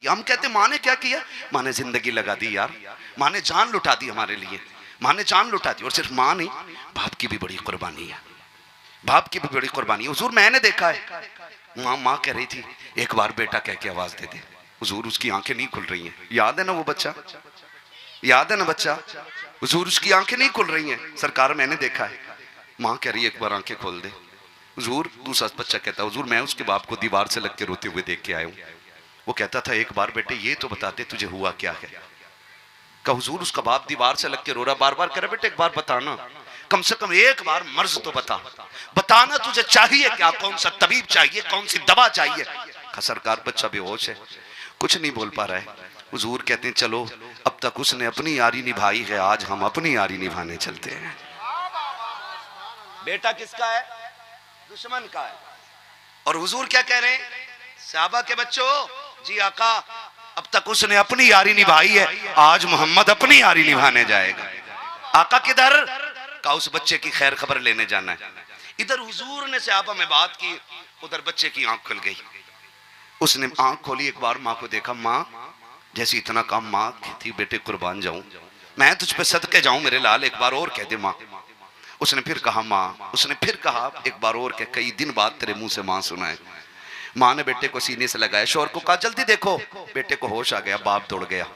हम कहते माँ ने क्या किया, माँ ने जिंदगी लगा दी यार, माँ ने जान लुटा दी हमारे लिए, माँ ने जान लुटा दी। और सिर्फ माँ नहीं, बाप की भी बड़ी कुर्बानी है, बाप की भी बड़ी कुर्बानी है। हुजूर मैंने देखा है, माँ कह रही थी एक बार बेटा कह के आवाज दे दे, हुजूर उसकी आंखें नहीं खुल रही हैं। याद है ना वो बच्चा, याद है ना बच्चा, हुजूर उसकी आंखें नहीं खुल रही हैं। सरकार मैंने देखा है, माँ कह रही है एक बार आंखें खोल दे। हुजूर, दूसरा बच्चा कहता हुजूर मैं उसके बाप को दीवार से लग के रोते हुए देख के आया हूँ। वो कहता था एक बार बेटे ये तो बताते तुझे हुआ क्या है। कहा हुजूर उसका बाप दीवार से लग के रो रहा, बार बार कह रहा बेटे एक बार बताना, कम से कम एक बार मर्ज तो बता, बताना तुझे चाहिए क्या, कौन सा तबीब चाहिए, कौन सी दवा चाहिए। कहा सरकार बच्चा बेहोश है, कुछ नहीं बोल पा रहा है। हुजूर कहते हैं चलो अब तक उसने अपनी यारी निभाई है, आज हम अपनी यारी निभाने चलते हैं। बेटा किसका है, दुश्मन का है। और हुजूर क्या कह रहे हैं, सहाबा के बच्चों, जी आका अब तक उसने अपनी यारी निभाई है, आज मोहम्मद अपनी यारी निभाने जाएगा। आका किधर, का उस बच्चे की खैर खबर लेने जाना है। इधर हुजूर ने सहाबा में बात की, उधर बच्चे की आंख खुल गई। उसने आंख खोली, एक बार माँ को देखा, माँ जैसे इतना काम माँ थी, बेटे कुर्बान जाऊं मैं तुझ पे सदके जाऊं मेरे लाल, एक बार और कह दे माँ। उसने फिर कहा माँ, उसने फिर कहा एक बार और कह, कई दिन बाद तेरे मुंह से माँ सुना है। माँ ने बेटे को सीने से लगाया, शोर को कहा जल्दी देखो। बेटे को होश आ गया, बाप दौड़ गया,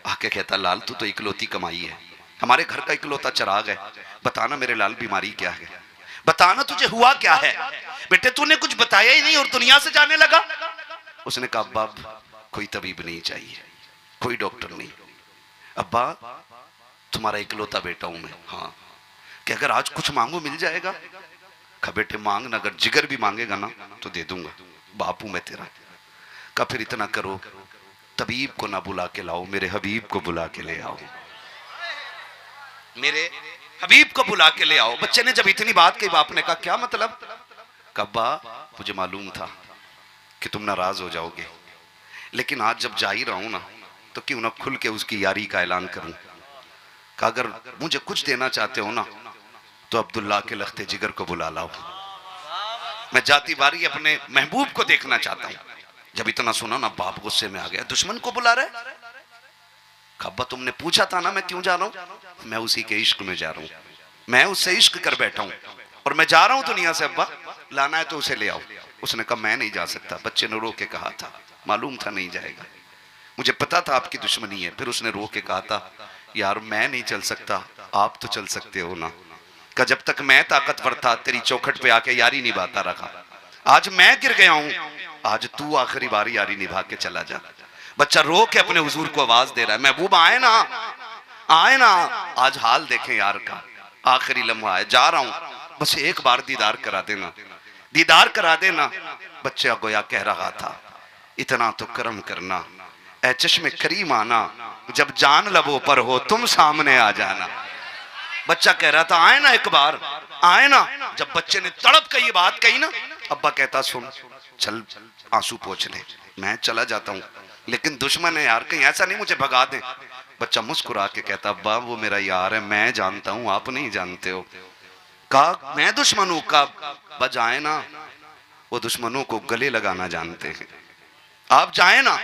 आके कहता लाल तू तो इकलौती कमाई है, हमारे घर का इकलौता चिराग है, बताना मेरे लाल बीमारी क्या है, बताना तुझे हुआ क्या है। बेटे तूने कुछ बताया ही नहीं और दुनिया से जाने लगा। उसने कहा बाप कोई तबीब नहीं चाहिए, कोई डॉक्टर नहीं, अब्बा तुम्हारा इकलौता बेटा हूं मैं। हाँ कि अगर आज कुछ मांगो मिल जाएगा। कहा बेटे मांगना, अगर जिगर भी मांगेगा ना तो दे दूंगा, बापू मैं तेरा। कहा फिर इतना करो तबीब को ना बुला के लाओ, मेरे हबीब को बुला के ले आओ, मेरे हबीब को बुला के ले आओ। बच्चे ने जब इतनी बात कही, बाप ने कहा क्या मतलब। कब्बा मुझे मालूम था कि तुम नाराज हो जाओगे, लेकिन आज जब जा ही रहा हूं ना तो क्यों ना खुल के उसकी यारी का ऐलान करूं। कहा अगर मुझे कुछ देना चाहते हो ना तो अब्दुल्ला के लख्ते जिगर को बुला लाओ, मैं जाती बारी अपने महबूब को देखना चाहता हूं। जब इतना सुना ना बाप गुस्से में आ गया, दुश्मन को बुला रहे। अब्बा तुमने पूछा था ना मैं क्यों जा रहा हूं, मैं उसी के इश्क में जा रहा हूं, मैं उससे इश्क कर बैठा हूं और मैं जा रहा हूं दुनिया से। अब्बा लाना है तो उसे ले आओ। उसने कहा मैं नहीं जा सकता, बच्चे ने रो के कहा था, मालूम था नहीं जाएगा, मुझे पता था आपकी दुश्मनी है। फिर उसने रो के कहा था यार मैं नहीं चल सकता, आप तो चल सकते हो ना। का जब तक मैं ताकतवर था तेरी चौखट पे आके यारी निभाता रखा, आज मैं गिर गया हूं, आज तू आखिरी बार यारी निभा के चला जा। बच्चा रो के अपने हुजूर को आवाज दे रहा है, महबूब आए ना, आए ना, आज हाल देखें यार का, आखिरी लम्हा है, जा रहा हूं, बस एक बार दीदार करा देना, दीदार करा देना। बच्चा गोया कह रहा था इतना तो करम करना, ऐ चश्मे करीम आना, जब जान लबों पर हो तुम सामने आ जाना। बच्चा कह रहा था आए ना एक बार, आए ना। जब बच्चे ने तड़प कर ये बात कही ना, अब्बा कहता सुन चल आंसू पोंछ ले, मैं चला जाता हूँ, लेकिन दुश्मन है यार, कहीं ऐसा नहीं मुझे भगा दे। बच्चा मुस्कुरा के कहता अब्बा वो मेरा यार है, मैं जानता हूँ आप नहीं जानते हो। कहा मैं दुश्मन हूँ, का बजाए ना, वो दुश्मनों को गले लगाना जानते हैं, आप जाए ना।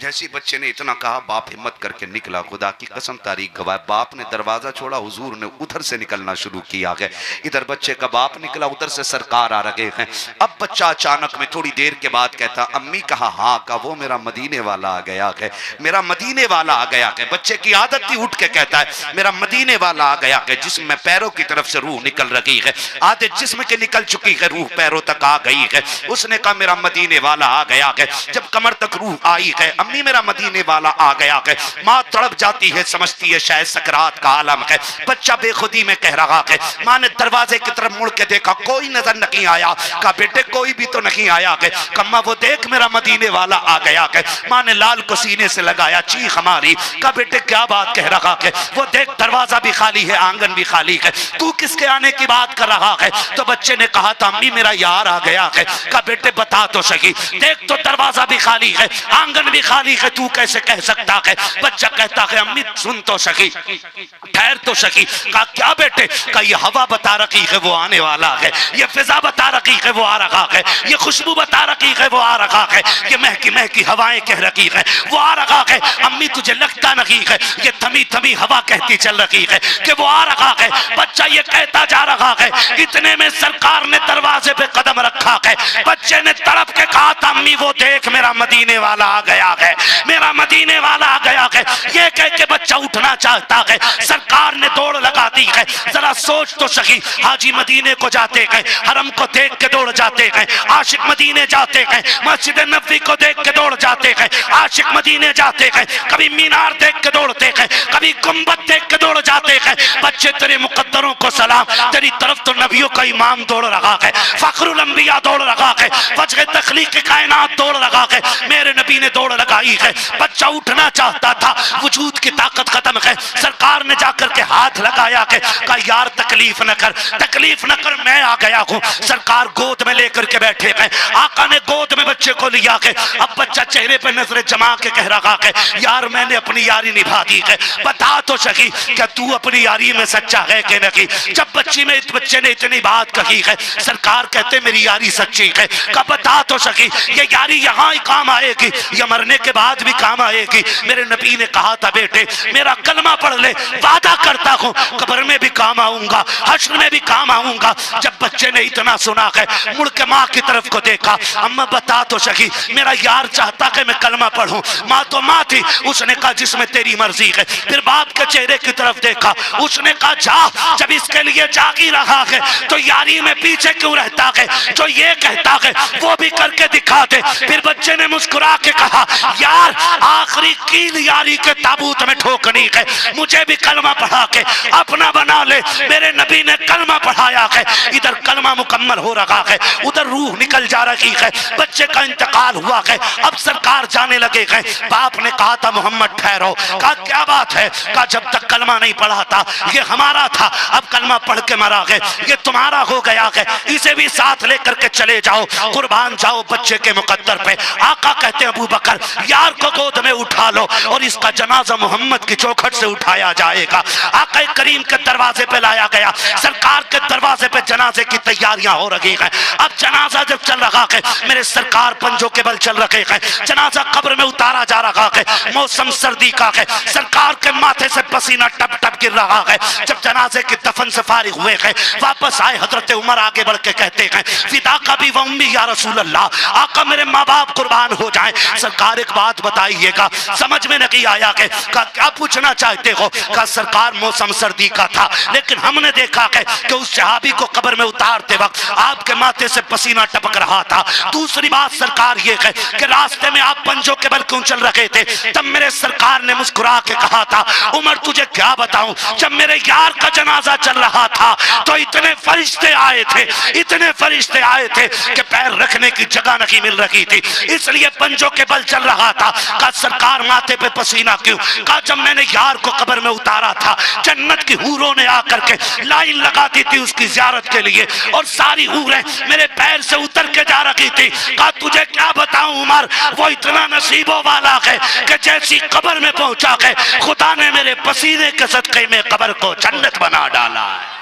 जैसे बच्चे ने इतना कहा बाप हिम्मत करके निकला, खुदा की कसम तारीख गवाह, बाप ने दरवाजा छोड़ा, हुजूर ने उधर से निकलना शुरू किया है। इधर बच्चे का बाप निकला, उधर से सरकार आ रहे हैं। अब बच्चा अचानक में थोड़ी देर के बाद कहता अम्मी कहा हाँ, का वो मेरा मदीने वाला आ गया है, मेरा मदीने वाला आ गया है। बच्चे की आदत थी उठ के कहता है मेरा मदीने वाला आ गया है, जिसम में पैरों की तरफ से रूह निकल रही है, आधे जिस्म के निकल चुकी है, रूह पैरों तक आ गई है। उसने कहा मेरा मदीने वाला आ गया है। जब कमर तक रूह आई है, अम्मी मेरा मदीने वाला आ गया है, माँ तड़प जाती है, समझती है शायद सकरात का आलम है। बच्चा बेखुदी में कह रहा है, माँ ने दरवाजे की तरफ मुड़ के देखा, कोई नजर नहीं आया। कहा बेटे कोई भी तो नहीं आया है। कम्मा वो देख मेरा मदीने वाला आ गया है। माँ ने लाल को सीने से लगाया, चीख हमारी। कहा बेटे क्या बात कह रहा है, वो देख दरवाजा भी खाली है, आंगन भी खाली है, तू किसके आने की बात कर रहा है। तो बच्चे ने कहा था अम्मी मेरा यार आ गया है। कहा बेटे बता तो सही, देख तो दरवाजा भी खाली है, आंगन भी खाली निकाली है, तू कैसे कह सकता है? बच्चा कहता है अम्मी सुन तो सकी, ठहर तो सकी। कहा क्या बेटे? कहा ये हवा बता रखी है वो आने वाला है, ये फिजा बता रखी है वो आ रहा है, ये खुशबू बता रखी है वो आ रहा है, ये महकी महकी हवाएं कह रखी है वो आ रहा है। अम्मी तुझे लगता नहीं है ये थमी थमी हवा कहती चल रही है कि वो आ रहा है? बच्चा ये कहता जा रहा है, इतने में सरकार ने दरवाजे पे कदम रखा है। बच्चे ने तड़प के कहा था अम्मी वो देख मेरा मदीने वाला आ गया है, मेरा मदीने वाला आ गया है। ये कह के बच्चा उठना चाहता है, सरकार ने दौड़ लगा दी है। जरा सोच तो सही, हाजी मदीने को जाते हैं, हरम को देख के दौड़ जाते हैं, आशिक मदीने जाते हैं, मस्जिद नबी को देख के दौड़ जाते हैं, आशिक मदीने जाते हैं, कभी मीनार देख के दौड़ते हैं, कभी गुंबद देख के दौड़ जाते हैं। बच्चे तेरे मुकद्दरों को सलाम, तेरी तरफ तो नबियों का इमाम दौड़ रहा है, फखरुल अंबिया दौड़ रहा है, वजह तखलीक कायनात दौड़ रहा है, मेरे नबी ने दौड़ लगाई है। बच्चा उठना चाहता था, वजूद की ताकत खत्म है। सरकार ने जाकर के हाथ लगाया है, कहा यार तकलीफ न कर, तकलीफ न कर, मैं आ गया हूँ। सरकार गोद में लेकर के बैठे हैं, आका ने गोद में बच्चे को लिया है। अब बच्चा चेहरे पे नजरें जमा के कह रहा है यार मैंने अपनी यारी निभा दी है, बता तो सही क्या तू अपनी यारी में सच्चा है कि नहीं? जब बच्चे ने इतनी बात कही है, सरकार कहते मेरी यारी सच्ची है। का बता तो सकी ये यारी यहाँ ही काम आएगी या मरने के बाद भी काम आएगी? मेरे नबी ने कहा था बेटे मेरा कलमा पढ़ ले, वादा करता हूँ कब्र में भी काम आऊंगा, हश्र में भी काम आऊंगा। जब बच्चे ने इतना सुना है, मुड़ के माँ की तरफ को देखा, अम्मा बता तो सकी मेरा यार चाहता है मैं कलमा पढ़ूं। माँ तो माँ थी, उसने कहा जिसमें तेरी मर्जी है। फिर बाप के चेहरे की तरफ देखा, उसने कहा जा, जब इसके लिए जाग ही रहा है तो यारी में पीछे क्यों रहता है? जो ये कहता है वो भी करके दिखा दे। फिर बच्चे ने मुस्कुरा के कहा यार आखिरी कील यारी के ताबूत में ठोकनी है, मुझे भी कलमा पढ़ा के अपना बना ले। मेरे नबी ने कलमा पढ़ाया है, इधर कलमा मुकम्मल हो रहा है, उधर रूह निकल जा रही है, बच्चे का इंतकाल हुआ है। अब सरकार जाने लगे हैं। बाप ने कहा था मोहम्मद ठहरो। कहा क्या बात है? कहा जब तक कलमा नहीं पढ़ा था ये हमारा था, अब कलमा पढ़ के मरा है, ये तुम्हारा हो गया है, इसे भी साथ लेकर के चले जाओ, कुर्बान जाओ बच्चे के मुकद्दर पे। आका कहते हैं अबू बकर यार को गोद में उठा लो और इसका जनाजा मोहम्मद की चौखट से उठाया जाएगा। आका करीम के दरवाजे पे लाया गया, सरकार के दरवाजे पे जनाजे की तैयारियां हो रही हैं। अब जनाजा जब चल रहा है, मेरे सरकार पंजों के बल चल रहे हैं, जनाजा कब्र में उतारा जा रहा है, मौसम सर्दी का है, सरकार के माथे से पसीना टप टप गिर रहा है। जब जनाजे के दफन से फारिग हुए हैं, वापस आए, हजरत उमर आगे बढ़ के कहते हैं फिदा का भी वम्मी या रसूल अल्लाह, आका मेरे माँ बाप कुर्बान हो जाएं। सरकार एक बात बताइएगा, समझ में नहीं आया कि क्या पूछना चाहते हो? का सरकार मौसम सर्दी का था, लेकिन हमने देखा है कि उस सहाबी को कब्र में उतारते वक्त आपके माथे से पसीना टपक रहा था। दूसरी बात सरकार ये है कि रास्ते में आप पंजों के बल क्यों चल रहे थे? तब मेरे सरकार ने मुस्कुरा के कहा था उमर तुझे क्या बताऊं, जब मेरे यार का जनाजा चल रहा था तो इतने फरिश्ते आए थे, इतने फरिश्ते आए थे कि पैर रखने की जगह नहीं मिल रही थी, इसलिए पंजों के बल चल रहा था। कहा सरकार माथे पे पसीना क्यों? कहा जब मैंने यार को कब्र में उतारा था, जन्नत की हूरों ने आकर के लाइन लगा दी थी उसकी जियारत के लिए, और सारी हूरें मेरे पैर से उतर के जा रही थी। कहा तुझे क्या बताऊं उमर, वो इतना नसीबों वाला है कि जैसी कब्र में पहुंचा है, खुदा ने मेरे पसीने के सदके में कब्र को जन्नत बना डाला है।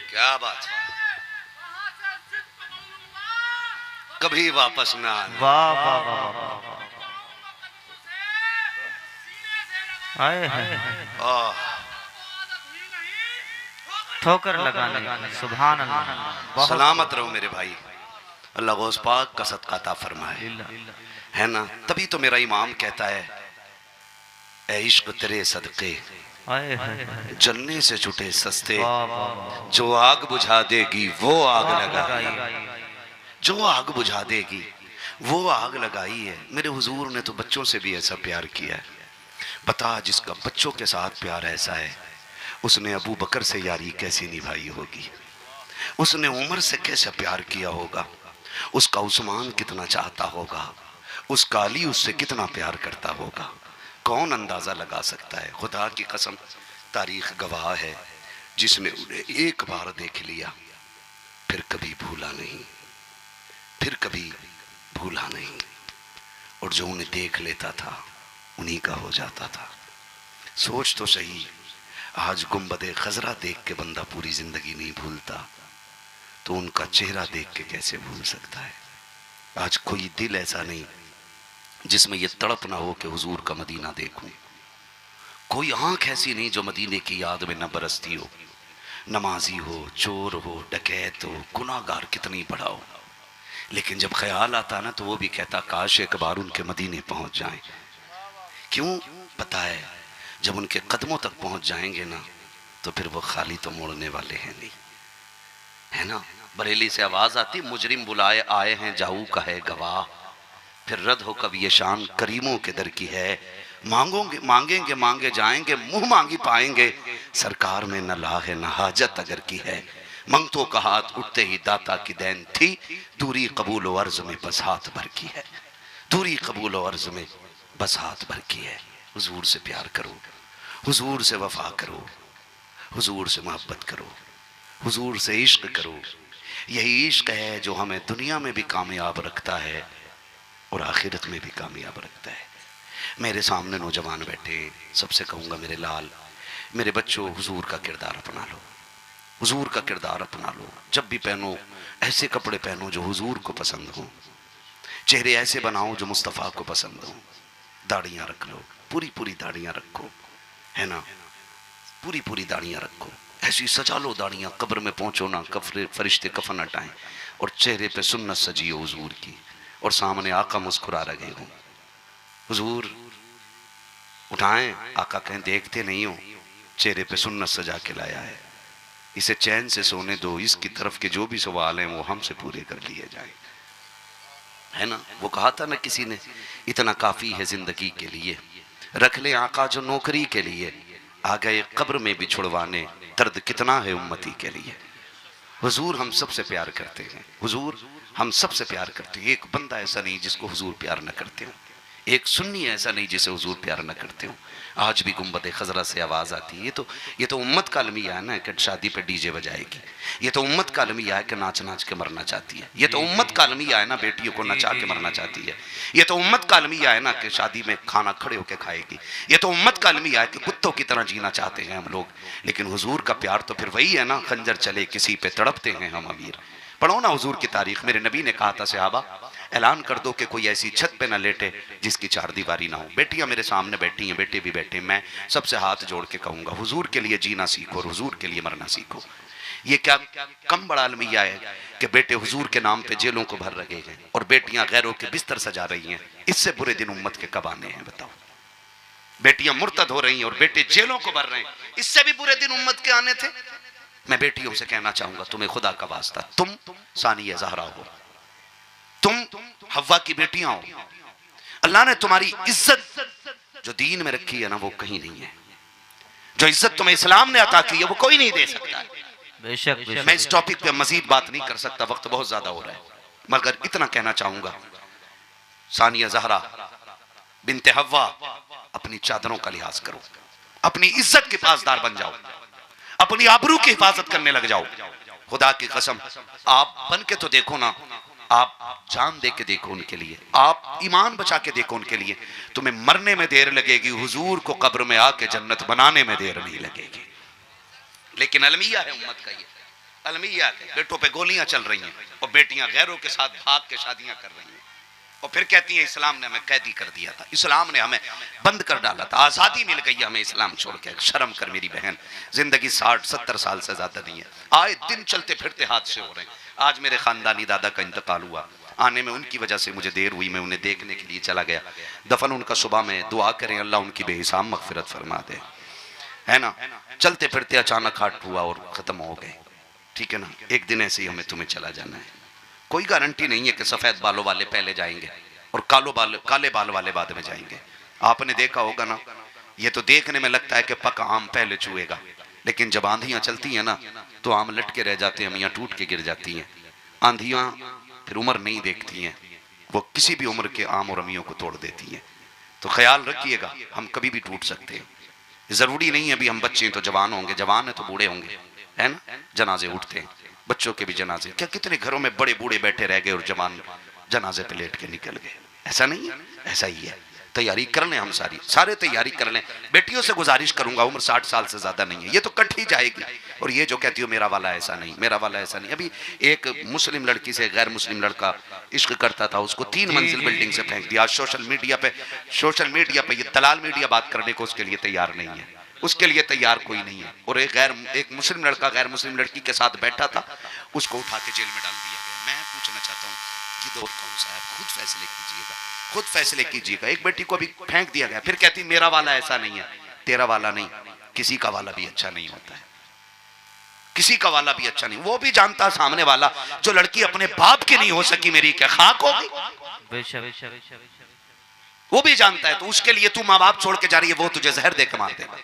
क्या बात, कभी वापस ना आना। वाह वाह वाह वाह, ठोकर लगाने, सुभान अल्लाह। सलामत रहो मेरे भाई, अल्लाह गौस पाक का सदका अता फरमाए, है ना? तभी तो मेरा इमाम कहता है ऐ इश्क तेरे सदके जलने से छुटे सस्ते, जो आग बुझा देगी वो आग लगाई, जो आग बुझा देगी वो आग लगाई है। मेरे हुजूर ने तो बच्चों से भी ऐसा प्यार किया है। बता जिसका बच्चों के साथ प्यार ऐसा है, उसने अबू बकर से यारी कैसी निभाई होगी, उसने उमर से कैसे प्यार किया होगा, उसका उस्मान कितना चाहता होगा, उसका अली उससे कितना प्यार करता होगा। कौन अंदाजा लगा सकता है। खुदा की कसम, तारीख गवाह है, जिसने उन्हें एक बार देख लिया फिर कभी भूला नहीं, फिर कभी भूला नहीं। और जो उन्हें देख लेता था उन्हीं का हो जाता था। सोच तो सही, आज गुंबदे खजरा देख के बंदा पूरी जिंदगी नहीं भूलता, तो उनका चेहरा देख के कैसे भूल सकता है। आज कोई दिल ऐसा नहीं जिसमें यह तड़प ना हो कि हुजूर का मदीना देखूं, कोई आंख ऐसी नहीं जो मदीने की याद में न बरसती हो। नमाजी हो, चोर हो, डकैत हो, गुनाहगार कितनी बड़ा हो, लेकिन जब ख्याल आता ना तो वो भी कहता काश एक बार उनके मदीने पहुंच जाएं। क्यों? पता है, जब उनके कदमों तक पहुंच जाएंगे ना तो फिर वो खाली तो मोड़ने वाले हैं नहीं, है ना। बरेली से आवाज आती, मुजरिम बुलाए आए हैं जाऊ का है गवाह, फिर रद्द हो कब ये शान करीमों के दर की है। मांगोगे मांगेंगे मांगे जाएंगे, मुंह मांगी पाएंगे, सरकार में न ला है न हाजत अगर की है। मंगतों का हाथ उठते ही दाता की देन थी, दूरी कबूल व अर्ज में बस हाथ भर की है, दूरी कबूल व अर्ज में बस हाथ भर की है। हुजूर से प्यार करो, हुजूर से वफा करो, हुजूर से मोहब्बत करो, हुजूर से इश्क करो। यही इश्क है जो हमें दुनिया में भी कामयाब रखता है और आखिरत में भी कामयाब रखता है। मेरे सामने नौजवान बैठे, सबसे कहूँगा मेरे लाल, मेरे बच्चों, हुजूर का किरदार अपना लो, हुजूर का किरदार अपना लो। जब भी पहनो ऐसे कपड़े पहनो जो हुजूर को पसंद हो, चेहरे ऐसे बनाओ जो मुस्तफ़ा को पसंद हो। दाढ़ियाँ रख लो, पूरी पूरी दाढ़ियाँ रखो, है ना, पूरी पूरी दाढ़ियाँ रखो, ऐसी सजा लो दाढ़ियाँ, कब्र में पहुँचो ना फरिश्ते कफन हटाएं, और चेहरे पे सुन्नत सजी हो हुजूर की, और सामने आका मुस्कुरा रहे हो। हुजूर उठाएं, आका कहें देखते नहीं हो, चेहरे पे सुन्नत सजा के लाया है, इसे चैन से सोने दो, इसकी तरफ के जो भी सवाल हैं वो हमसे पूरे कर लिए जाएं, है ना। वो कहा था ना किसी ने, इतना काफी है जिंदगी के लिए, रख ले आका जो नौकरी के लिए, आ गए कब्र में भी छुड़वाने, दर्द कितना है उम्मती के लिए। हुजूर हम सबसे प्यार करते हैं, हुजूर हम सबसे प्यार करते हैं। एक बंदा ऐसा नहीं जिसको हुजूर प्यार न करते हो, एक सुन्नी ऐसा नहीं जिसे हुजूर प्यार न करते हो। आज भी गुंबद खजरा से आवाज़ आती है, ये तो उम्मत का अलमिया है ना कि शादी पे डीजे बजाएगी, ये तो उम्मत का अलमिया है कि नाच नाच के मरना चाहती है, ये तो उम्मत का अलमिया है ना बेटियों को नचा के मरना चाहती है, ये तो उम्मत का अलमिया है ना कि शादी में खाना खड़े होकर खाएगी, ये तो उम्मत का अलमिया है कि कुत्तों की तरह जीना चाहते हैं हम लोग। लेकिन हुजूर का प्यार तो फिर वही है ना, खंजर चले किसी पे तड़पते हैं हम अमीर। पढ़ो ना हुजूर की तारीख, मेरे नबी ने कहा था सहाबा, ऐलान कर दो कि कोई ऐसी छत पे ना लेटे जिसकी चार दीवारी ना हो। बेटियां मेरे सामने बैठी हैं, बेटे भी बैठे, मैं सबसे हाथ जोड़ के कहूंगा, हुजूर के लिए जीना सीखो और हुजूर के लिए मरना सीखो। ये क्या कम बड़ा अलमिया है कि बेटे हुजूर के नाम पे जेलों को भर रहे हैं और बेटियां गैरों के बिस्तर सजा रही हैं। इससे बुरे दिन उम्मत के कब आने हैं बताओ। बेटियां मुर्तद हो रही हैं और बेटे जेलों को भर रहे हैं, इससे भी बुरे दिन उम्मत के आने थे। मैं बेटियों से कहना चाहूंगा, तुम्हें खुदा का वास्ता, तुम सानिया ज़हरा हो, तुम हव्वा की बेटियां हो। अल्लाह ने तुम्हारी इज्जत जो दीन में रखी है ना वो कहीं नहीं है, जो इज्जत तुम्हें इस्लाम ने अता की है वो कोई नहीं दे सकता है। बेशक मैं इस टॉपिक पे मजीद बात नहीं कर सकता, वक्त बहुत ज्यादा हो रहा है, मगर इतना कहना चाहूंगा, सानिया ज़हरा बिनते हव्वा, अपनी चादरों का लिहाज करो, अपनी इज्जत के पासदार बन जाओ, अपनी आबरू की हिफाजत करने लग जाओ। खुदा की कसम, आप बन के तो देखो ना, आप जान दे के देखो उनके लिए, आप ईमान बचा के देखो उनके लिए। तुम्हें मरने में देर लगेगी, हुजूर को कब्र में आके जन्नत बनाने में देर नहीं लगेगी। लेकिन अलमिया है उम्मत का, ये अलमिया है, बेटों पे गोलियां चल रही हैं और बेटियां गैरों के साथ भाग के शादियां कर रही हैं, और फिर कहती हैं इस्लाम ने हमें कैदी कर दिया था, इस्लाम ने हमें बंद कर डाला था, आज़ादी मिल गई हमें इस्लाम छोड़ के। शर्म कर मेरी बहन, जिंदगी 60-70 साल से ज्यादा नहीं है, आए दिन चलते फिरते हादसे हो रहे हैं। आज मेरे खानदानी दादा का इंतकाल हुआ, आने में उनकी वजह से मुझे देर हुई, मैं उन्हें देखने के लिए चला गया। दफन उनका सुबह में, दुआ करें अल्लाह उनकी बेहिसाब मगफिरत फरमा दे, है ना। चलते फिरते अचानक हार्ट हुआ और खत्म हो गए, ठीक है ना। एक दिन ऐसे ही हमें तुम्हें चला जाना है, कोई गारंटी नहीं है कि सफेद बालों वाले पहले जाएंगे और काले बाल वाले बाद में जाएंगे। आपने देखा होगा ना, ये तो देखने में लगता है कि पका आम पहले चुएगा, लेकिन जब आंधियां चलती हैं ना तो आम लटके रह जाते हैं, मियाँ टूट के गिर जाती हैं। आंधियां फिर उम्र नहीं देखती हैं, वो किसी भी उम्र के आम और अमियों को तोड़ देती हैं। तो ख्याल रखिएगा, हम कभी भी टूट सकते हैं। जरूरी नहीं है अभी हम बच्चे हैं तो जवान होंगे, जवान है तो बूढ़े होंगे, है ना। जनाजे उठते हैं, बच्चों के भी जनाजे। क्या कितने घरों में बड़े बूढ़े बैठे रह गए और जवान जनाजे पे लेट के निकल गए। ऐसा नहीं है, ऐसा ही है। तैयारी कर लें, हम सारे तैयारी कर लें। बेटियों से गुजारिश करूंगा, उम्र 60 साल से ज्यादा नहीं है, ये तो कट ही जाएगी। और ये जो कहती हो मेरा वाला ऐसा नहीं, मेरा वाला ऐसा नहीं। अभी एक मुस्लिम लड़की से गैर मुस्लिम लड़का इश्क करता था, उसको 3 मंजिल बिल्डिंग से फेंक दिया। सोशल मीडिया पे ये दलाल मीडिया बात करने को उसके लिए तैयार नहीं है, उसके लिए तैयार कोई नहीं है। और एक मुस्लिम लड़का गैर मुस्लिम लड़की के साथ बैठा था, उसको उठा के जेल में डाल दिया गया। मैं पूछना चाहता हूँ ये दौर कौन सा है? खुद फैसले कीजिएगा, खुद फैसले कीजिएगा। एक बेटी को अभी फेंक दिया गया, फिर कहती मेरा वाला ऐसा नहीं है। तेरा वाला नहीं, किसी का वाला भी अच्छा नहीं होता है, किसी का वाला भी अच्छा नहीं। वो भी जानता सामने वाला, जो लड़की अपने बाप की नहीं हो सकी, मेरी क्या खाक होगी, वो भी जानता है। तो उसके लिए तू माँ बाप छोड़ के जा रही है, वो तुझे जहर देकर मार देगा,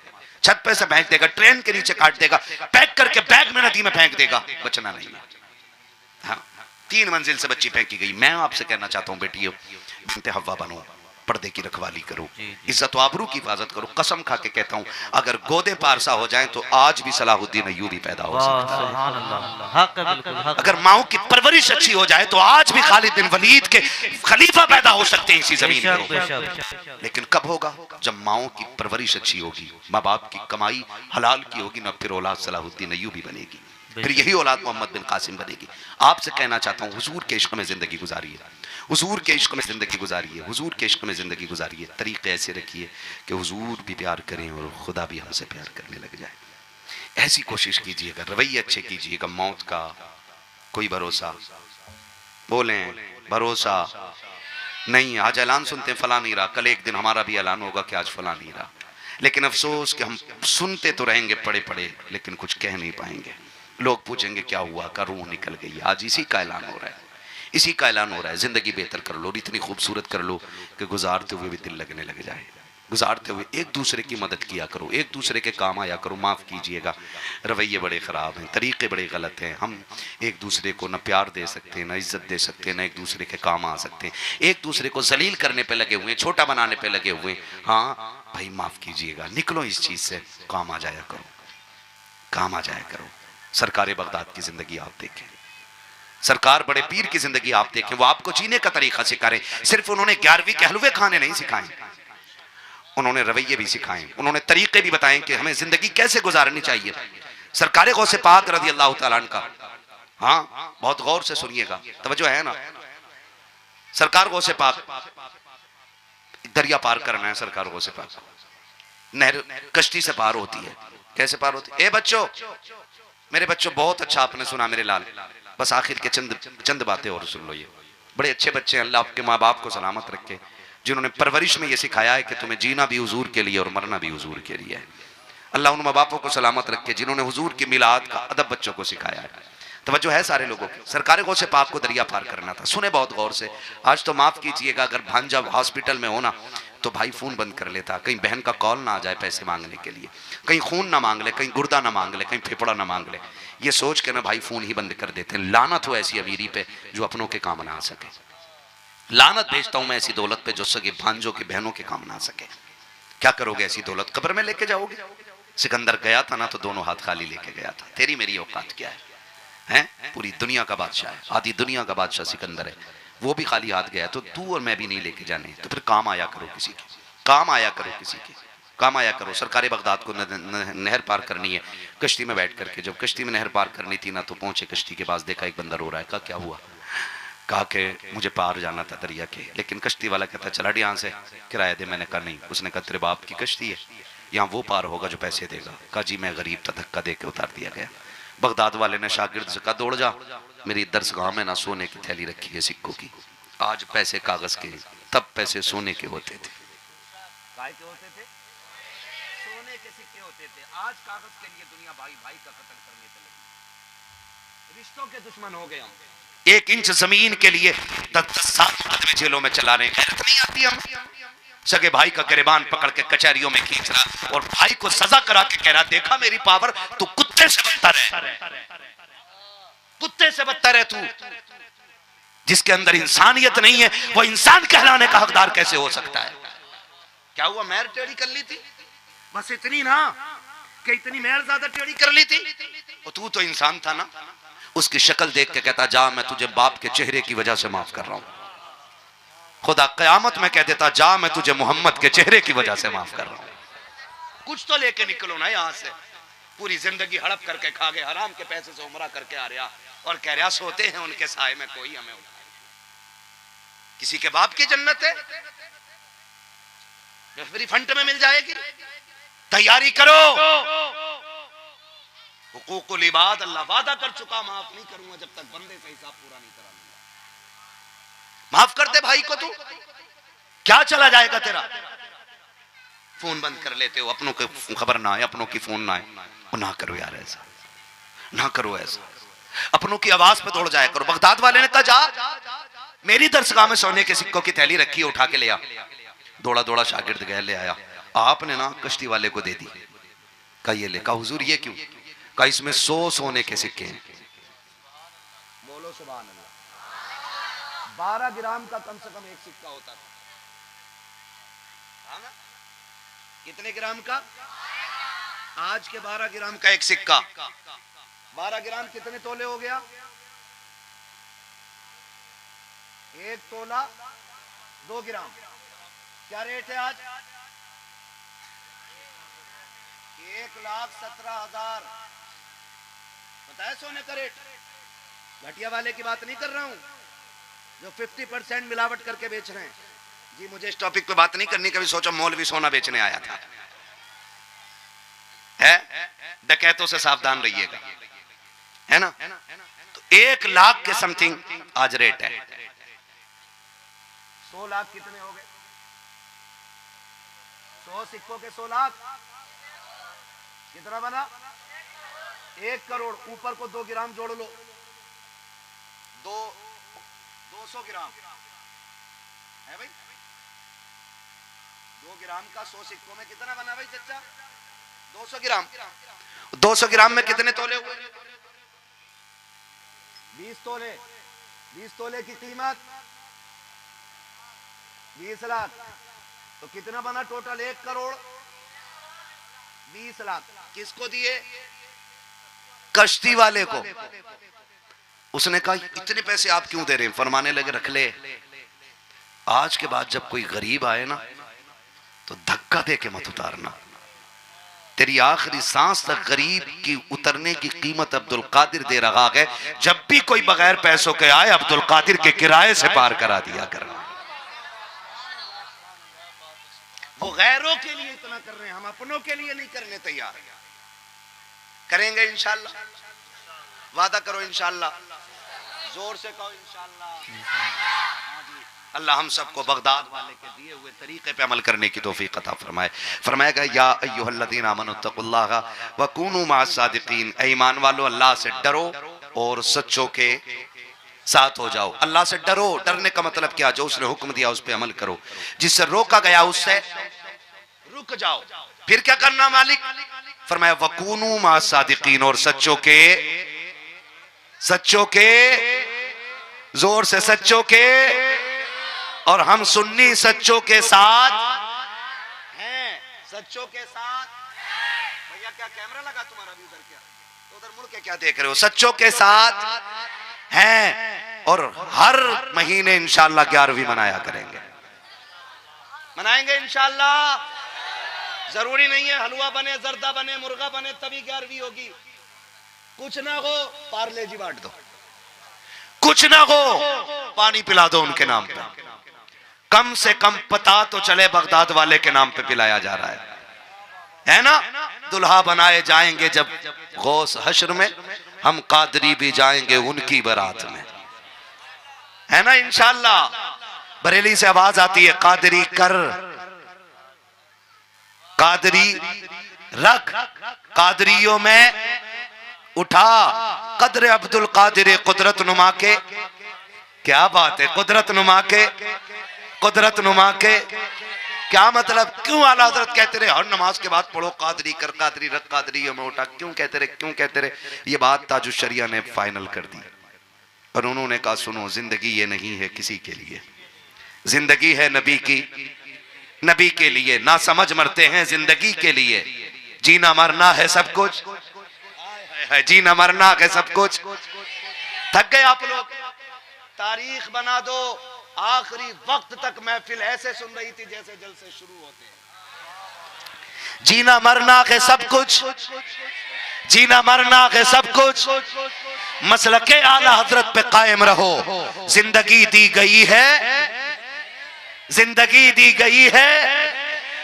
छत पे से फेंक देगा, ट्रेन के नीचे काट देगा, पैक करके बैग में नदी में फेंक देगा, बचना नहीं है। हाँ, 3 मंजिल से बच्ची फेंकी गई। मैं आपसे कहना चाहता हूँ बेटियों, बिन्ते हव्वा बनो, पर्दे की रखवाली करो, इज्जत आबरू की हिफाजत करो। कसम खा के कहता हूँ, अगर गोदे पारसा हो जाए तो आज भी सलाहुद्दीन अय्यूबी पैदा हो सकता है। अगर माओ की परवरिश अच्छी हो जाए तो आज भी खालिद बिन वलीद के खलीफा पैदा हो सकते हैं इसी जमीन पर। लेकिन कब होगा? जब माओ की परवरिश अच्छी होगी, माँ बाप की कमाई हलाल की होगी ना, फिर औलाद सलाहुद्दीन अय्यूबी बनेगी, फिर यही औलाद मोहम्मद बिन कासिम बनेगी। आपसे कहना चाहता हूँ, हुजूर के इश्क में जिंदगी गुजारिए, हुजूर के इश्क में जिंदगी गुजारिए, हुजूर के इश्क में जिंदगी गुजारिए। तरीके ऐसे रखिए कि हुजूर भी प्यार करें और खुदा भी हमसे प्यार करने लग जाए। ऐसी कोशिश कीजिएगा, रवैये अच्छे कीजिएगा। मौत का कोई भरोसा, बोलें भरोसा नहीं। आज ऐलान सुनते फला नहीं रहा, कल एक दिन हमारा भी ऐलान होगा कि आज फला नहीं रहा। लेकिन अफसोस कि हम सुनते तो रहेंगे पड़े पड़े, लेकिन कुछ कह नहीं पाएंगे। लोग पूछेंगे क्या हुआ, का रूह निकल गई। आज इसी का ऐलान हो रहा है, इसी का ऐलान हो रहा है। जिंदगी बेहतर कर लो, इतनी खूबसूरत कर लो कि गुजारते हुए भी दिल लगने लग जाए। गुजारते हुए एक दूसरे की मदद किया करो, एक दूसरे के काम आया करो। माफ़ कीजिएगा, रवैये बड़े ख़राब हैं, तरीक़े बड़े गलत हैं। हम एक दूसरे को न प्यार दे सकते, न इज़्ज़त दे सकते, न एक दूसरे के काम आ सकते। एक दूसरे को जलील करने पे लगे हुए, छोटा बनाने पे लगे हुए। हाँ भाई माफ़ कीजिएगा, निकलो इस चीज़ से, काम आ जाया करो, काम आ जाया करो। सरकार बगदाद की ज़िंदगी आप देखें, सरकार बड़े पीर की ज़िंदगी आप देखें, वो आपको जीने का तरीका सिखा रहे। सिर्फ उन्होंने 11वीं के हलवे खाने नहीं सिखाए, उन्होंने रवैये भी सिखाए, उन्होंने तरीके भी बताए कि हमें जिंदगी कैसे गुजारनी चाहिए। सरकार गौसे पाक रज़ी अल्लाह तआला अन्हु का, हाँ बहुत गौर से सुनिएगा, तवज्जो है ना। सरकार गौसे पाक, दरिया पार करना है, सरकार गौसे पाक नहर कश्ती से पार होती है। कैसे पार होती है? ए बच्चों, मेरे बच्चों, बहुत अच्छा आपने सुना मेरे लाल, बस आखिर के चंद बातें और सुन लो। ये बड़े अच्छे बच्चे हैं, अल्लाह आपके माँ बाप को सलामत रखे, जिन्होंने परवरिश में ये सिखाया है कि तुम्हें जीना भी हुजूर के लिए और मरना भी हुजूर के लिए है। अल्लाह उन माँ बापों को सलामत रखे जिन्होंने हुजूर की मिलाद का अदब बच्चों को सिखाया है। तवज्जो है सारे लोगों की। सरकार गौसे पाक को दरिया पार करना था, सुने बहुत गौर से। आज तो माफ़ कीजिएगा, अगर भांजा हॉस्पिटल में होना तो भाई फ़ोन बंद कर लेता, कहीं बहन का कॉल ना आ जाए पैसे मांगने के लिए, कहीं खून ना मांग ले, कहीं गुर्दा ना मांग ले, कहीं फेफड़ा ना मांग ले, ये सोच के ना भाई फ़ोन ही बंद कर देते हैं। लानत हो ऐसी अमीरी पे जो अपनों के काम ना आ सके, लानत भेजता हूं मैं ऐसी दौलत पे जो सगे भांजों की बहनों के काम ना आ सके। क्या करोगे ऐसी दौलत? कब्र में लेके जाओगे? सिकंदर गया था ना तो दोनों हाथ खाली लेके गया था। तेरी मेरी औकात क्या है? हैं? पूरी दुनिया का बादशाह है, आधी दुनिया का बादशाह सिकंदर है, वो भी खाली हाथ गया, तो तू और मैं भी नहीं लेके जाने। तो फिर काम आया करो किसी के, काम आया करो किसी के, काम आया करो। सरकार बगदाद को नहर पार करनी है, कश्ती में बैठ करके। जब कश्ती में नहर पार करनी थी ना तो पहुंचे कश्ती के पास, देखा एक बंदा रो रहा है। कहा क्या हुआ? कहा कि मुझे पार जाना था दरिया के, लेकिन कश्ती वाला कहता चला यहाँ से, किराया दे। मैंने कहा नहीं। उसने कहा तेरे बाप की कश्ती है, यहाँ वो पार होगा जो पैसे देगा। कहा जी मैं गरीब था, धक्का दे के उतार दिया गया। बगदाद वाले ने शागिर्द से कहा दौड़ जा, मेरी दरसगाह में ना सोने की थैली रखी है सिक्कों की। आज पैसे कागज के, तब पैसे सोने के होते थे। काय के होते थे? सोने के सिक्के होते थे। आज कागज के लिए दुनिया भाई भाई का कत्ल करने पे लगी, रिश्तों के दुश्मन हो गए हम। 1 इंच जमीन के लिए 10 साल में जेलों में चला रहे हैं। गैरत नहीं आती हम? सगे भाई का गिरबान पकड़ के कचहरियों में खींच रहा और भाई को सजा करा के कह रहा, देखा मेरी पावर, तू कुत्ते से बदतर है, कुत्ते से बदतर है तू। जिसके अंदर इंसानियत नहीं है वो इंसान कहलाने का हकदार कैसे हो सकता है? क्या हुआ, मैर टेढ़ी कर ली थी, बस इतनी ना कि इतनी मैर ज्यादा टेढ़ी कर ली थी, और तू तो इंसान था ना। उसकी शक्ल देख के कहता, जा मैं तुझे बाप के चेहरे की वजह से माफ कर रहा हूं। खुदा कयामत में कह देता, जा मैं तुझे मोहम्मद के चेहरे की वजह से माफ कर रहा हूं। कुछ तो लेके निकलो ना यहां से। पूरी जिंदगी हड़प करके खा गए, हराम के पैसे से उमरा करके आ रहा और कह रहा सोते हैं उनके साए में कोई हमें उठाए। किसी के बाप की जन्नत है, मेरी फंट में मिल जाएगी। तैयारी करो, हुकूकुल इबाद अल्लाह वादा कर चुका, माफ नहीं करूंगा जब तक बंदे का हिसाब पूरा नहीं करा लूंगा। माफ कर दे भाई को, तू क्या चला जाएगा तेरा? फोन बंद कर लेते हो, अपनों की खबर ना आए, अपनों की फोन ना आए। ना करो यार ऐसा, ना करो ऐसा। अपनों की आवाज पे दौड़ जाया करो। बगदाद वाले ने कहा, जा मेरी दरसगाह में सोने के सिक्कों की थैली रखी है, उठा के ले आ। दौड़ा दौड़ा शागिर्द गया, ले आया। आपने ना कश्ती वाले को दे दी। कहा ये ले। कहा हुजूर ये क्यों? कहा इसमें 100 सोने के सिक्के हैं। बोलो सुभान अल्लाह। 12 ग्राम का कम से कम एक सिक्का होता था। कितने ग्राम का? आज के 12 ग्राम का एक सिक्का। 12 ग्राम कितने तोले हो गया? 1 तोला 2 ग्राम। क्या रेट है आज? 1,17,000। पता है सोने का रेट? घटिया वाले की बात नहीं कर रहा हूं जो 50% मिलावट करके बेच रहे हैं। जी मुझे इस टॉपिक पे बात नहीं करनी, कभी सोचा मौलवी सोना बेचने आया था। है डकैतों से सावधान रहिएगा, है ना। तो 1 लाख के समथिंग आज रेट है। 100 लाख कितने हो गए? 100 सिक्कों के 100 लाख कितना बना? 1 करोड़। ऊपर को 2 ग्राम जोड़ लो, 200 ग्राम है भाई। 2 ग्राम का 100 सिक्कों में कितना बना भाई चचा? 200 ग्राम। 200 ग्राम में कितने तोले हुए? 20 तोले। 20 तोले की कीमत 20 लाख। तो कितना बना टोटल? 1 करोड़ 20 लाख। किसको दिए? कश्ती वाले को। उसने कहा इतने पैसे आप क्यों दे रहे हैं? फरमाने लगे रख ले, आज के बाद जब कोई गरीब आए ना तो धक्का दे के मत उतारना। तेरी आखिरी सांस तक गरीब की उतरने की कीमत अब्दुल कादिर दे रहा है। जब भी कोई बगैर पैसों के आए, अब्दुल कादिर के किराए से पार करा दिया करना। वो गैरों के लिए इतना कर रहे हैं, हम अपनों के लिए नहीं करने तैयार। करेंगे इंशाल्लाह। वादा करो इंशाल्लाह। जोर से कहो इंशाल्लाह। अल्लाह हम सबको बगदाद वाले के दिए हुए तरीके पे अमल करने की तौफीक अता फरमाए। फरमाएगा या अय्युहल्लज़ीना आमनुत्तकुल्लाह व कूनू मअस सादिकीन। ऐ ईमान वालो अल्लाह से डरो और सच्चों के साथ हो जाओ। अल्लाह से डरो। डरने का मतलब क्या? जो उसने हुक्म दिया उस पे अमल करो, जिससे रोका गया उससे रुक जाओ। फिर क्या करना मालिक? फरमाया वकूनू मअस सादिकीन, और सच्चों के जोर से सच्चों के, और हम सुन्नी सच्चों के साथ हैं। सच्चों के साथ। भैया क्या कैमरा लगा तुम्हारा भी उधर? क्या तो उधर मुड़ के क्या देख रहे हो? सच्चों के साथ हैं और हर महीने इंशाल्लाह 11वीं मनाया करेंगे। मनाएंगे इंशाल्लाह। जरूरी नहीं है हलवा बने, जर्दा बने, मुर्गा बने तभी 11वीं होगी। कुछ ना हो पार्ले जी बांट दो, कुछ ना हो पानी पिला दो उनके नाम पे। कम से कम पता तो चले बगदाद वाले के नाम पे पिलाया जा रहा है ना। दुल्हा बनाए जाएंगे जब गौस हश्र में, हम कादरी भी जाएंगे उनकी बारात में, है ना इंशाल्लाह। बरेली से आवाज आती है कादरी कर, कादरी रख, कादरियों में उठा कदर अब्दुल कादिर कुदरत नुमा के। क्या बात है, कुदरत नुमा के, कुदरत नुमा के क्या मतलब? क्यों आला हजरत कहते रहे हर नमाज के बाद पढ़ो कादरी कर कादरी रख कादरी मोटा, क्यों कहते रहे, क्यों कहते रहे? ये बात ताजुश शरिया ने फाइनल कर दी और उन्होंने कहा सुनो, जिंदगी ये नहीं है किसी के लिए, जिंदगी है नबी की, नबी के लिए। ना समझ मरते हैं जिंदगी के लिए, जीना मरना है सब कुछ, जीना मरना है सब कुछ। थक गए आप लोग? तारीख बना दो, आखिरी वक्त तक महफिल ऐसे सुन रही थी जैसे जलसे शुरू होते हैं। जीना मरना है सब कुछ, जीना मरना है सब कुछ, मसलके आला हजरत पे कायम रहो। जिंदगी दी गई है, जिंदगी दी गई है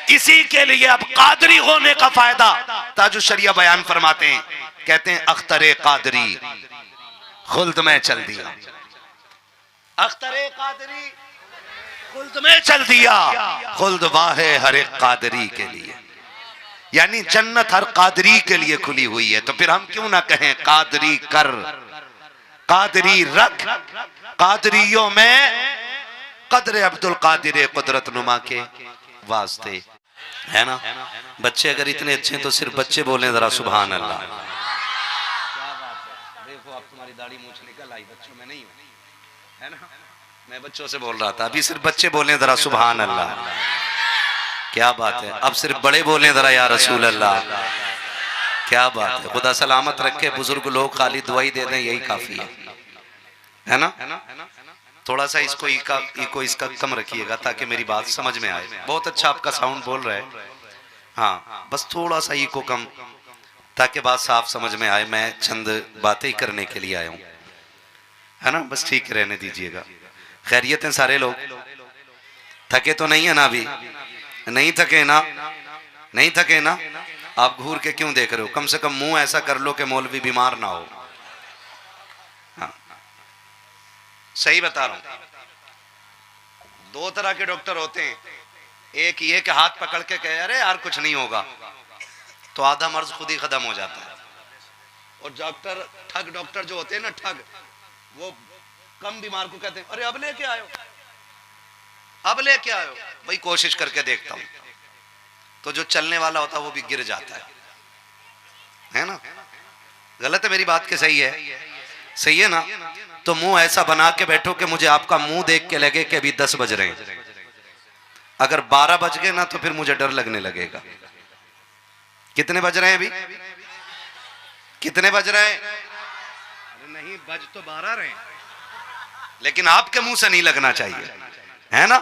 इसी के लिए। अब कादरी होने का फायदा ताजुश शरिया बयान फरमाते हैं, कहते हैं अख्तरे कादरी खुल्द में चल दिया, अख्तरे कादरी खुल्द में चल दिया, खुल्द वाहे हर एक कादरी के लिए। यानी जन्नत हर कादरी के लिए खुली हुई है। तो फिर हम क्यों ना कहें कादरी कर, कादरी रख, कादरियों में कदर अब्दुल कादिर कुदरत नुमा के वास्ते, है ना? बच्चे अगर इतने अच्छे हैं तो सिर्फ बच्चे बोलें जरा सुभान अल्लाह। क्या बात है, देखो अब तुम्हारी दाढ़ी मूंछ निकल आई, बच्चों में नहीं है ना? मैं बच्चों से बोल रहा था, अभी सिर्फ बच्चे बोलें जरा सुभान अल्लाह। क्या बात है, अब सिर्फ बड़े बोलें जरा या रसूल अल्लाह। क्या बात है, खुदा सलामत रखे, बुजुर्ग लोग खाली दुआई दे दें यही काफी है ना? थोड़ा सा इसको इको इसका कम रखिएगा ताकि मेरी बात समझ में आए। बहुत अच्छा आपका साउंड बोल रहा है, हाँ बस थोड़ा सा इको कम ताकि बात साफ समझ में आए। मैं चंद बातें करने के लिए आया हूँ, है ना? बस ठीक रहने दीजिएगा। खैरियत हैं सारे लोग? थके तो नहीं है ना? अभी नहीं थके ना? नहीं थके ना? आप घूर के क्यों देख रहे हो? कम से कम मुंह ऐसा कर लो कि मौलवी बीमार ना हो। हाँ सही बता रहा हूं। दो तरह के डॉक्टर होते हैं, एक ये कि हाथ पकड़ के कहे अरे यार कुछ नहीं होगा, तो आधा मर्ज खुद ही खत्म हो जाता है। और डॉक्टर ठग डॉक्टर जो होते हैं ना, ठग, वो कम बीमार को कहते हैं अरे अब लेके आयो, अब लेके आयो, भाई कोशिश करके देखता हूं। तो जो चलने वाला होता है वो भी गिर जाता है ना? गलत है मेरी बात के? सही है, सही है ना? तो मुंह ऐसा बना के बैठो कि मुझे आपका मुंह देख के लगे कि अभी 10 बज रहे हैं। अगर 12 बज गए ना तो फिर मुझे डर लगने लगेगा। कितने बज रहे हैं अभी? कितने बज रहे हैं? अरे नहीं, बज तो 12 रहे हैं, लेकिन आपके मुंह से नहीं लगना चाहिए, है ना?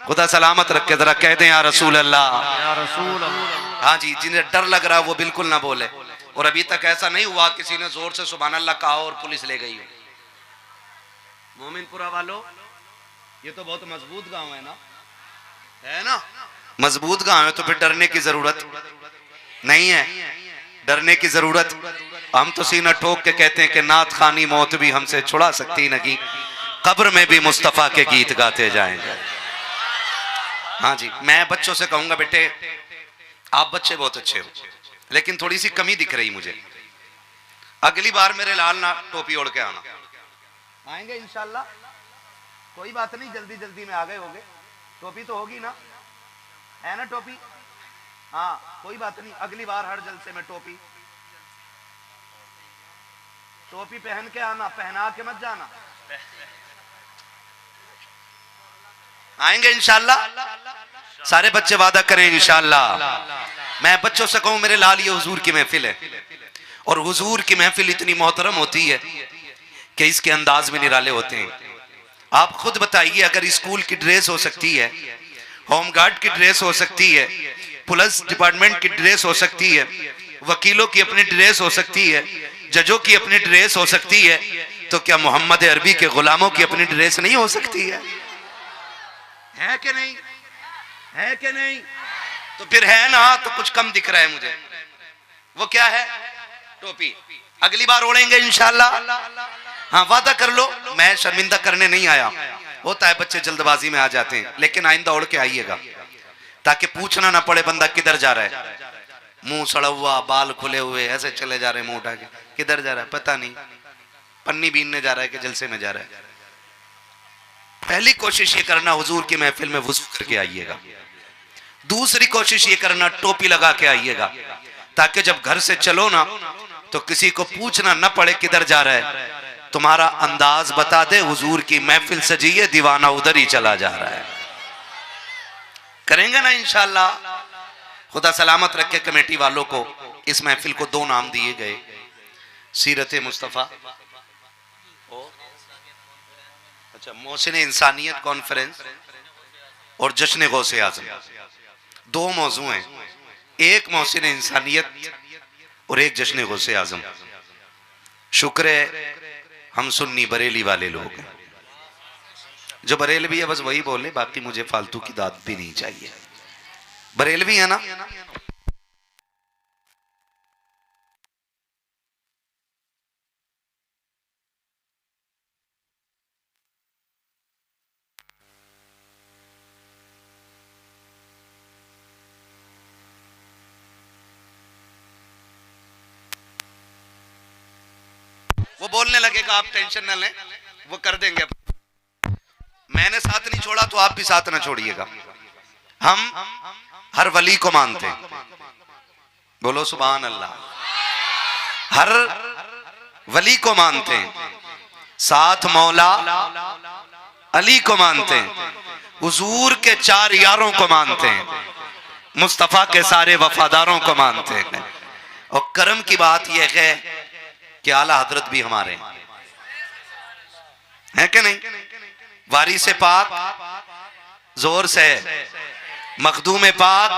खुदा सलामत रखे, जरा कह दें या रसूल अल्लाह, या रसूल अल्लाह। हाँ जी, जिन्हें डर लग रहा है वो बिल्कुल ना बोले। और अभी तक ऐसा नहीं हुआ किसी ने जोर से सुभान अल्लाह कहा और पुलिस ले गई हो। मोमिनपुरा वालों, ये तो बहुत मजबूत गांव है ना, है ना? मजबूत गांव है तो फिर डरने की जरूरत नहीं है, डरने की जरूरत। हम तो सीना ठोक के कहते हैं कि नात खानी मौत भी हमसे छुड़ा सकती नहीं, कब्र में भी मुस्तफा के गीत गाते जाएंगे। हाँ जी, मैं बच्चों से कहूंगा बेटे आप बच्चे बहुत अच्छे हो, लेकिन थोड़ी सी कमी दिख रही मुझे। अगली बार मेरे लाल ना टोपी ओढ़ के आना। आएंगे इंशाल्लाह, कोई बात नहीं, जल्दी जल्दी में आ गए होगे। टोपी तो होगी ना, है ना टोपी? हाँ कोई बात नहीं, अगली बार हर जलसे में टोपी टोपी पहन के आना, पहना के मत जाना। आएंगे इंशाल्लाह, सारे बच्चे वादा करें इंशाल्लाह। मैं बच्चों से कहूं मेरे लाल ये हुजूर की महफिल है, और हुजूर की महफिल इतनी मोहतरम होती है कि इसके अंदाज में निराले होते हैं। आप खुद बताइए, अगर स्कूल की ड्रेस हो सकती है, होमगार्ड की ड्रेस हो सकती है, पुलिस डिपार्टमेंट की ड्रेस हो सकती है, वकीलों की अपनी ड्रेस हो सकती है, जजों की अपनी ड्रेस हो सकती है, तो क्या मोहम्मद अरबी के गुलामों की अपनी ड्रेस नहीं हो सकती है? है कि नहीं? है कि नहीं? तो फिर है ना, तो कुछ कम दिख रहा है मुझे। वो क्या है? टोपी। अगली बार ओढ़ेंगे इंशाल्लाह। हाँ वादा कर लो, मैं शर्मिंदा करने नहीं आया। होता है बच्चे जल्दबाजी में आ जाते हैं, लेकिन आइंदा ओढ़ के आइएगा ताकि पूछना ना पड़े बंदा किधर जा रहा है, मुंह सड़ा हुआ, बाल खुले हुए, ऐसे चले जा रहे मुंह उठा के, किधर जा रहा है पता नहीं, पन्नी बीनने जा रहा है कि जलसे में जा रहा है। पहली कोशिश ये करना हुजूर की महफिल में वुज़ू करके आइएगा। दूसरी कोशिश ये करना, टोपी लगा के आइएगा, ताकि जब घर से चलो ना तो किसी को पूछना न पड़े किधर जा रहा है, तुम्हारा अंदाज बता दे हुजूर की महफिल सजी है, दीवाना उधर ही चला जा रहा है। करेंगे ना इंशाअल्लाह। खुदा सलामत रखे कमेटी वालों को। इस महफिल को 2 नाम दिए गए, सीरत मुस्तफ़ा, अच्छा, मोहसिन इंसानियत कॉन्फ्रेंस और जश्न गौसे आजम। 2 मौजू हैं, एक मोहसिन इंसानियत और एक जश्न गौसे आजम। शुक्र है हम सुन्नी बरेली वाले लोग हैं। जो बरेलवी है बस वही बोले, बाकी मुझे फालतू की दाद भी नहीं चाहिए। बरेलवी है ना? वो बोलने लगेगा, आप टेंशन न लें, वो कर देंगे। मैंने साथ नहीं छोड़ा तो आप भी साथ ना छोड़िएगा। हम हर वली को मानते हैं, बोलो सुभान अल्लाह। हर वली को मानते हैं, साथ मौला अली को मानते हैं, हुजूर के 4 यारों को मानते हैं, मुस्तफा के सारे वफादारों को मानते हैं। और करम की बात यह है कि आला हजरत भी हमारे हैं कि नहीं? वारिस पाक, जोर से मखदूम पाक,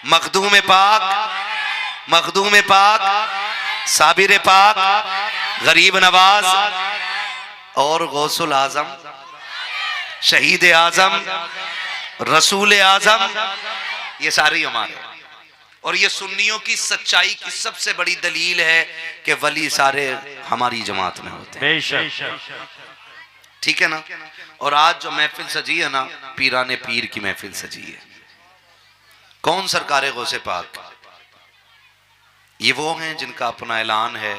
मखदूम पाक, मखदूम पाक, साबिर पाक, गरीब नवाज और गौसुल आजम, शहीद आजम, रसूल आजम, ये सारे हमारे। और ये सुन्नियों की सच्चाई की सबसे बड़ी दलील है कि वली सारे हमारी जमात में होते हैं। ठीक है ना? और आज जो महफिल सजी है ना, पीराने पीर की महफिल सजी है। कौन? सरकारे गौसे पाक। ये वो हैं जिनका अपना ऐलान है,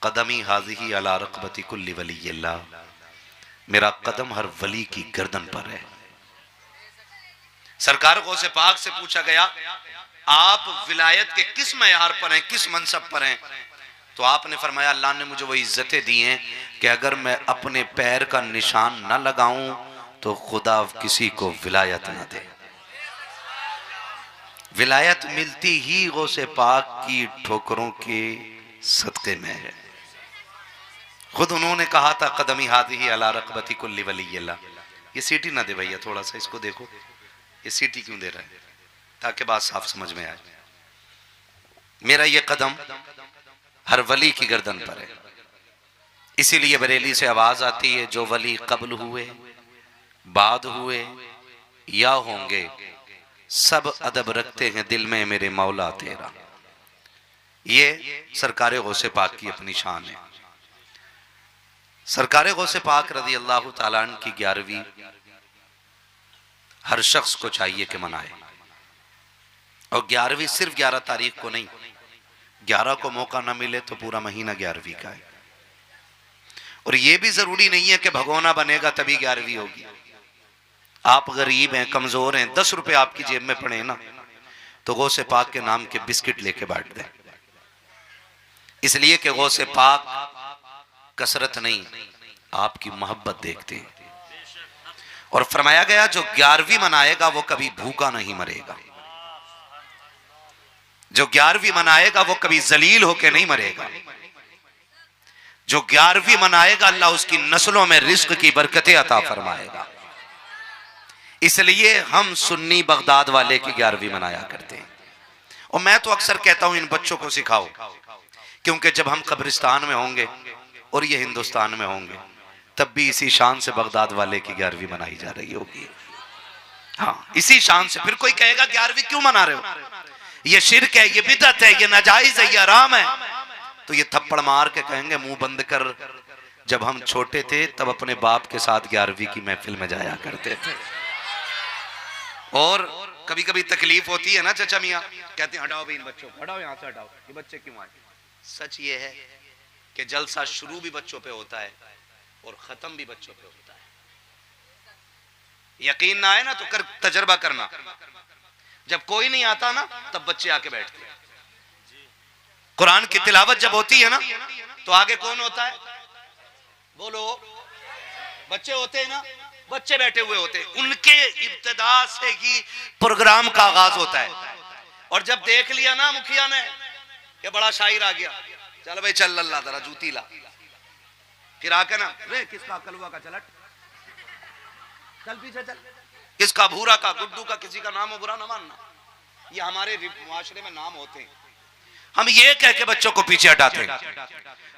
कदमी हाज़िही अला रक़बती कुल्ली वलीय्यिल्लाह, मेरा कदम हर वली की गर्दन पर है। सरकार गौसे पाक से पूछा गया, आप विलायत के किस मयार पर हैं, किस मनसब पर हैं? तो आपने फरमाया, अल्लाह ने मुझे वो इज्जतें दी हैं कि अगर मैं अपने पैर का निशान न लगाऊं तो खुदा किसी को विलायत न दे। विलायत मिलती ही गौसे पाक की ठोकरों के सदके में है। खुद उन्होंने कहा था, कदमी हाज़िही अला रक़बती कुल्ली वलीय्यिल्लाह। ये सीटी ना दे भैया, थोड़ा सा इसको देखो, ये सीटी क्यों दे रहा है, ताकि बात साफ समझ में आए। मेरा ये कदम हर वली की गर्दन पर है। इसीलिए बरेली से आवाज आती है, जो वली कब्ल हुए, बाद हुए या होंगे, सब अदब रखते हैं दिल में मेरे मौला तेरा। ये सरकारे गौसे पाक की अपनी शान है। सरकारे गौसे पाक रज़ी अल्लाह ताला अन्हु की 11वीं हर शख्स को चाहिए कि मनाए। और 11वीं सिर्फ 11 तारीख को नहीं, 11 को मौका ना मिले तो पूरा महीना 11वीं का है। और यह भी जरूरी नहीं है कि भगोना बनेगा तभी 11वीं होगी। आप गरीब हैं, कमजोर हैं, 10 रुपए आपकी जेब में पड़े ना, तो गौसे पाक के नाम के बिस्किट लेके बांट दें। इसलिए कि गौसे पाक कसरत नहीं, आपकी मोहब्बत देखते हैं। और फरमाया गया, जो 11वीं मनाएगा वो कभी भूखा नहीं मरेगा। जो 11वीं मनाएगा वो कभी जलील होके नहीं मरेगा। जो 11वीं मनाएगा अल्लाह उसकी नस्लों में रिस्क की बरकतें अता फरमाएगा। इसलिए हम सुन्नी बगदाद वाले की 11वीं मनाया करते हैं। और मैं तो अक्सर कहता हूं, इन बच्चों को सिखाओ, क्योंकि जब हम कब्रिस्तान में होंगे और ये हिंदुस्तान में होंगे, तब भी इसी शान से बगदाद वाले की 11वीं मनाई जा रही होगी। हाँ, इसी शान से। फिर कोई कहेगा 11वीं क्यों मना रहे हो, ये शिर्क है, ये बिदअत है, ये नाजायज है, ये हराम है, तो ये थप्पड़ मार के कहेंगे, मुंह बंद कर, जब हम छोटे थे तब अपने बाप के साथ 11वीं की महफिल में जाया करते थे। और कभी कभी तकलीफ होती है ना चाचा मियाँ, कहते हैं हटाओ भाई इन बच्चों को, हटाओ यहाँ से, हटाओ, ये बच्चे क्यों आए। सच ये है कि जलसा शुरू भी बच्चों पे होता है और खत्म भी बच्चों पे होता है। यकीन ना आए ना तो कर तजर्बा करना, जब कोई नहीं आता ना तब बच्चे आके बैठते हैं। कुरान की तिलावत जब होती है ना तो आगे कौन होता है? बोलो, बच्चे होते हैं ना, बच्चे बैठे हुए होते हैं, उनके इब्तिदा से ही प्रोग्राम का आगाज होता है। और जब देख लिया ना मुखिया ने कि बड़ा शायर आ गया, चल भाई चल अल्लाह जरा जूती ला, फिर आके ना रे किसका कलवा का चलट, चल पीछे चल, किसका भूरा का गुड्डू का, किसी का नाम हो बुरा ना मानना, ये हमारे मुआशरे में नाम होते हैं। हम ये कह के बच्चों को पीछे हटाते हैं।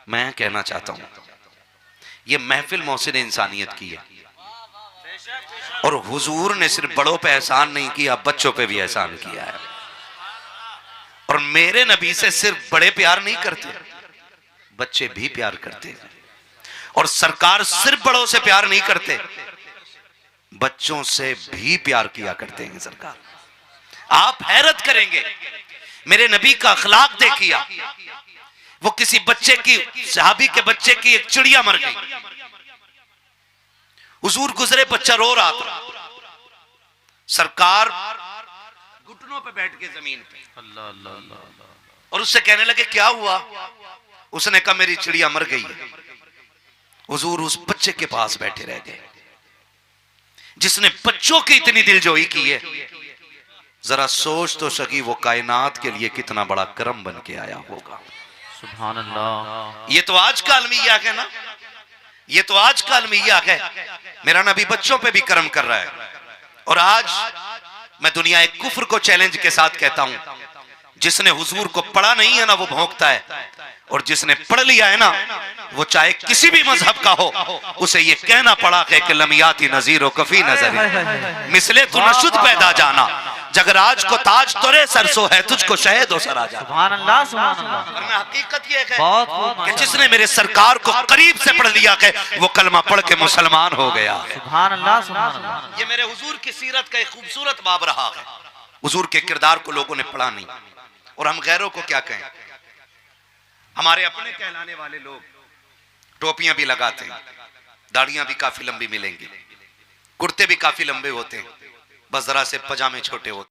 मैं कहना चाहता हूं ये महफिल मोहसिन इंसानियत की है, और हुजूर ने सिर्फ बड़ों पे एहसान नहीं किया, बच्चों पे भी एहसान किया है। और मेरे नबी से सिर्फ बड़े प्यार नहीं करते, बच्चे भी प्यार करते हैं। और सरकार सिर्फ बड़ों से प्यार नहीं करते, बच्चों से भी प्यार किया करते हैं सरकार। आप हैरत करेंगे, मेरे नबी का अखलाक देखिए, वो किसी बच्चे की, सहाबी के बच्चे की एक चिड़िया मर गई, हुजूर गुजरे, बच्चा रो रहा था, सरकार घुटनों पे बैठ के जमीन पे अल्लाह अल्लाह अल्लाह, और उससे कहने लगे क्या हुआ? उसने कहा मेरी चिड़िया मर गई है। हुजूर उस बच्चे के पास बैठे रह गए जिसने बच्चों की इतनी दिलजोई की है। जरा सोच तो सकी वो कायनात के लिए कितना बड़ा करम बन के आया होगा। सुभान अल्लाह। ये तो आज का अलमिया है ना, ये तो आज का अलमिया है। मेरा नबी बच्चों पे भी करम कर रहा है। और आज मैं दुनिया एक कुफ्र को चैलेंज के साथ कहता हूं, जिसने हुजूर को पढ़ा नहीं है ना वो भौंकता है, और जिसने पढ़ लिया है ना वो चाहे किसी भी मजहब का हो, उसे ये कहना पड़ा है कि लमियाती नजीर कफी नजर मिसले तू नशुद पैदा जाना, जगराज को ताज तोरे सरसो है, तुझको शहद हो सराजा। सुभान अल्लाह सुभान अल्लाह। वरना हकीकत ये है बहुत खूब कि जिसने मेरे सरकार को करीब से पढ़ लिया है वो कलमा पढ़ के मुसलमान हो गया है। सुभान अल्लाह सुभान अल्लाह। ये मेरे हुजूर की सीरत का एक खूबसूरत बाब रहा है। हुजूर के किरदार को लोगों ने पढ़ा नहीं, और हम गैरों को क्या कहें। हमारे अपने कहलाने वाले लोग टोपियां भी लगाते हैं, दाढ़ियां भी काफी लंबी मिलेंगी, कुर्ते भी काफी लंबे होते हैं, बस जरा से पजामे छोटे होते हैं।